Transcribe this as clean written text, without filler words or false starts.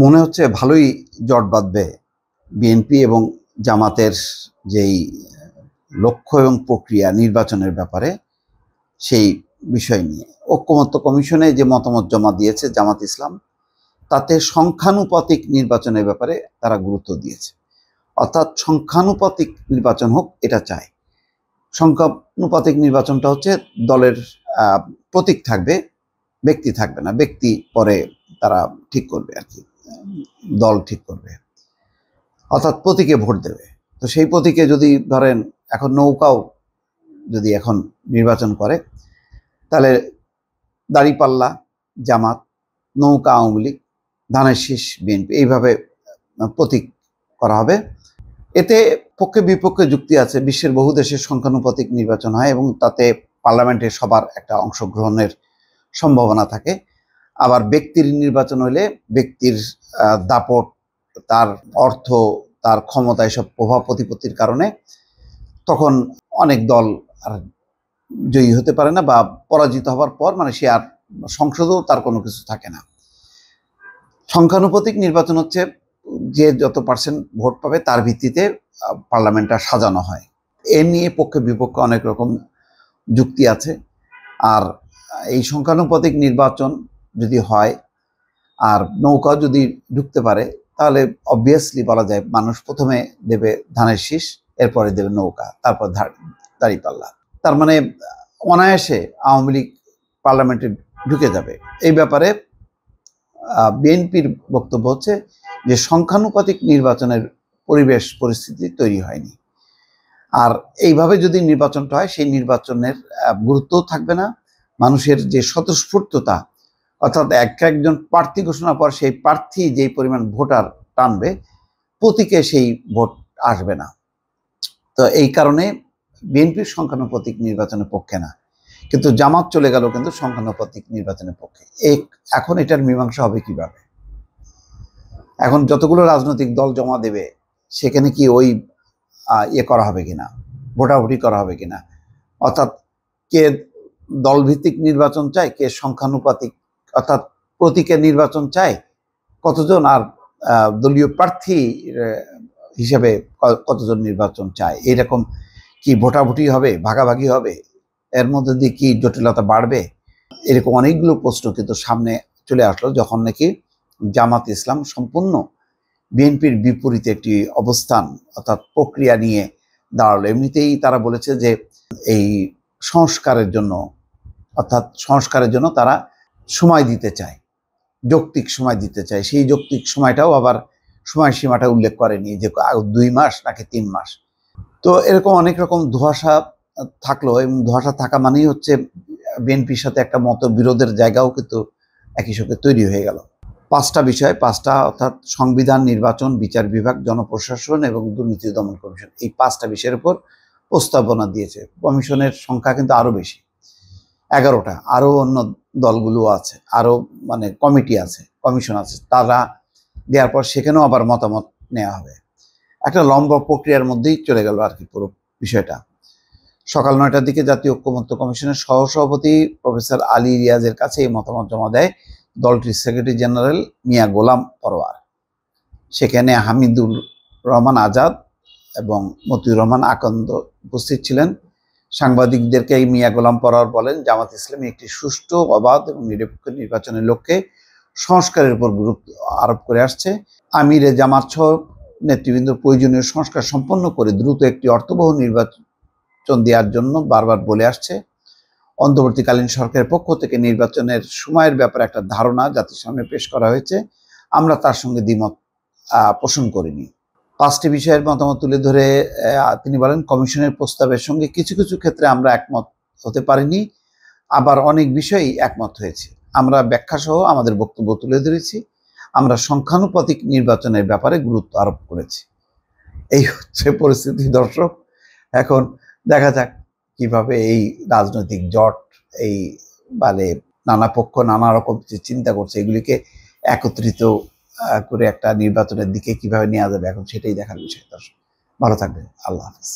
মনে হচ্ছে ভালোই জট বাঁধবে বিএনপি এবং জামাতের যেই লক্ষ্য এবং প্রক্রিয়া নির্বাচনের ব্যাপারে সেই বিষয় নিয়ে ঐকমত্য কমিশনে যে মতামত জমা দিয়েছে জামাত ইসলাম, তাতে সংখ্যানুপাতিক নির্বাচনের ব্যাপারে তারা গুরুত্ব দিয়েছে। অর্থাৎ সংখ্যানুপাতিক নির্বাচন হোক এটা চায়। সংখ্যানুপাতিক নির্বাচনটা হচ্ছে দলের প্রতীক থাকবে, ব্যক্তি থাকবে না। ব্যক্তি পরে তারা ঠিক করবে আর কি, দল ঠিক করবে, অর্থাৎ প্রতীকে ভোট দেবে। তো সেই প্রতীকে যদি ধরেন এখন নৌকাও যদি এখন নির্বাচন করে, তাহলে দাঁড়িপাল্লা জামাত, নৌকা আওয়ামী লীগ, ধানের শীষ বিএনপি, এইভাবে প্রতীক করা হবে। এতে পক্ষে বিপক্ষে যুক্তি আছে। বিশ্বের বহু দেশের সংখ্যানুপাতিক নির্বাচন হয় এবং তাতে পার্লামেন্টে সবার একটা অংশগ্রহণের সম্ভাবনা থাকে। আবার ব্যক্তির নির্বাচন হলে ব্যক্তির দাপট, তার অর্থ, তার ক্ষমতা, এসব প্রভাব প্রতিপত্তির কারণে তখন অনেক দল আর জয়ী হতে পারে না, বা পরাজিত হওয়ার পর মানে সে আর সংসদেও তার কোনো কিছু থাকে না। সংখ্যানুপাতিক নির্বাচন হচ্ছে যে যত পার্সেন্ট ভোট পাবে তার ভিত্তিতে পার্লামেন্টটা সাজানো হয়। এ নিয়ে পক্ষে বিপক্ষে অনেক রকম যুক্তি আছে। আর এই সংখ্যানুপাতিক নির্বাচন যদি হয় আর নৌকা যদি ঢুকতে পারে, তাহলে অবভিয়াসলি বলা যায় মানুষ প্রথমে দেবে ধানের শীষ, এরপরে দেবে নৌকা, তারপর দাঁড়িপাল্লা। তার মানে অনায়াসে আওয়ামী লীগ পার্লামেন্টে ঢুকে যাবে। এই ব্যাপারে বিএনপির বক্তব্য হচ্ছে যে সংখ্যানুপাতিক নির্বাচনের পরিবেশ পরিস্থিতি তৈরি হয়নি। আর এইভাবে যদি নির্বাচনটা হয়, সেই নির্বাচনের গুরুত্বও থাকবে না। মানুষের যে স্বতঃস্ফূর্ততা, অর্থাৎ একজন প্রার্থী ঘোষণার পর সেই প্রার্থী যেই পরিমাণ ভোটার টানবে, প্রতীকে সেই ভোট আসবে না। তো এই কারণে বিএনপির সংখ্যানুপাতিক নির্বাচনের পক্ষে না, কিন্তু জামাত চলে গেল কিন্তু সংখ্যানুপাতিক নির্বাচনের পক্ষে। এখন এটার মীমাংসা হবে কিভাবে? এখন যতগুলো রাজনৈতিক দল জমা দেবে, সেখানে কি ওই করা হবে কিনা, ভোটাভুটি করা হবে কিনা, অর্থাৎ কে দলভিত্তিক নির্বাচন চায়, কে সংখ্যানুপাতিক অর্থাৎ প্রতীকের নির্বাচন চায় কতজন, আর দলীয় প্রার্থী হিসেবে কতজন নির্বাচন চায়, এরকম কি ভোটাভুটি হবে, ভাগাভাগি হবে, এর মধ্যে দিয়ে কি জটিলতা বাড়বে? এরকম অনেকগুলো প্রশ্ন কিন্তু সামনে চলে আসলো যখন নাকি জামাত ইসলাম সম্পূর্ণ বিএনপির বিপরীতে একটি অবস্থান অর্থাৎ প্রক্রিয়া নিয়ে দাঁড়ালো। এমনিতেই তারা বলেছে যে এই সংস্কারের জন্য তারা সময় দিতে চায়, যৌক্তিক সময় দিতে চায়। সেই যৌক্তিক সময়টাও আবার সময়সীমাটা উল্লেখ করেনি যে 2 মাস নাকি 3 মাস। তো এরকম অনেক রকম ধোঁয়াশা থাকলো, এবং ধোঁয়াশা থাকা মানেই হচ্ছে বিএনপির সাথে একটা মতবিরোধের জায়গাও কিন্তু একই সঙ্গে তৈরি হয়ে গেল। 5টা বিষয়, অর্থাৎ সংবিধান, নির্বাচন, বিচার বিভাগ, জনপ্রশাসন এবং দুর্নীতি দমন কমিশন, এই 5টা বিষয়ের উপর প্রস্তাবনা দিয়েছে। কমিশনের সংখ্যা কিন্তু আরো বেশি, 11টা। আরো অন্য দলগুলো আছে, আরো মানে কমিটি আছে, কমিশন আছে। তারা দেওয়ার পর সেখানেও আবার মতামত নেওয়া হবে। একটা লম্বা প্রক্রিয়ার মধ্যেই চলে গেল আর কি পুরো বিষয়টা। সকাল 9টার দিকে জাতীয় ঐকমত্য কমিশনের সহসভাপতি প্রফেসর আলী রিয়াজের কাছে এই মতামত জমা দেয় দলটির সেক্রেটারি জেনারেল মিয়া গোলাম পরোয়ার। সেখানে হামিদুর রহমান আজাদ এবং মতিউর রহমান আকন্দ উপস্থিত ছিলেন। সাংবাদিকদেরকে এই মিয়া গোলাম পরোয়ার বলেন, জামাত ইসলামী একটি সুষ্ঠু, অবাধ এবং নিরপেক্ষ নির্বাচনের লক্ষ্যে সংস্কারের উপর গুরুত্ব আরোপ করে আসছে। আমিরে জামাত সহ নেতৃবৃন্দ প্রয়োজনীয় সংস্কার সম্পন্ন করে দ্রুত একটি অর্থবহ নির্বাচন দেওয়ার জন্য বারবার বলে আসছে। অন্তর্বর্তীকালীন সরকারের পক্ষ থেকে নির্বাচনের সময়ের ব্যাপারে একটা ধারণা জাতির সামনে পেশ করা হয়েছে, আমরা তার সঙ্গে দ্বিমত পোষণ করিনি। 5টি বিষয়ের মতামত তুলে ধরে তিনি বলেন, কমিশনের প্রস্তাবের সঙ্গে কিছু কিছু ক্ষেত্রে আমরা একমত হতে পারিনি, আবার অনেক বিষয়েই একমত হয়েছে। আমরা ব্যাখ্যা সহ আমাদের বক্তব্য তুলে ধরেছি। আমরা সংখ্যানুপাতিক নির্বাচনের ব্যাপারে গুরুত্ব আরোপ করেছি। এই হচ্ছে পরিস্থিতি দর্শক। এখন দেখা যাক কিভাবে এই রাজনৈতিক জট, এই মানে নানা পক্ষ নানা রকম চিন্তা করছে, এগুলিকে একত্রিত করে একটা নির্বাচনের দিকে কিভাবে নেওয়া যাবে, এখন সেটাই দেখার বিষয়। দর্শক ভালো থাকবেন, আল্লাহ হাফিজ।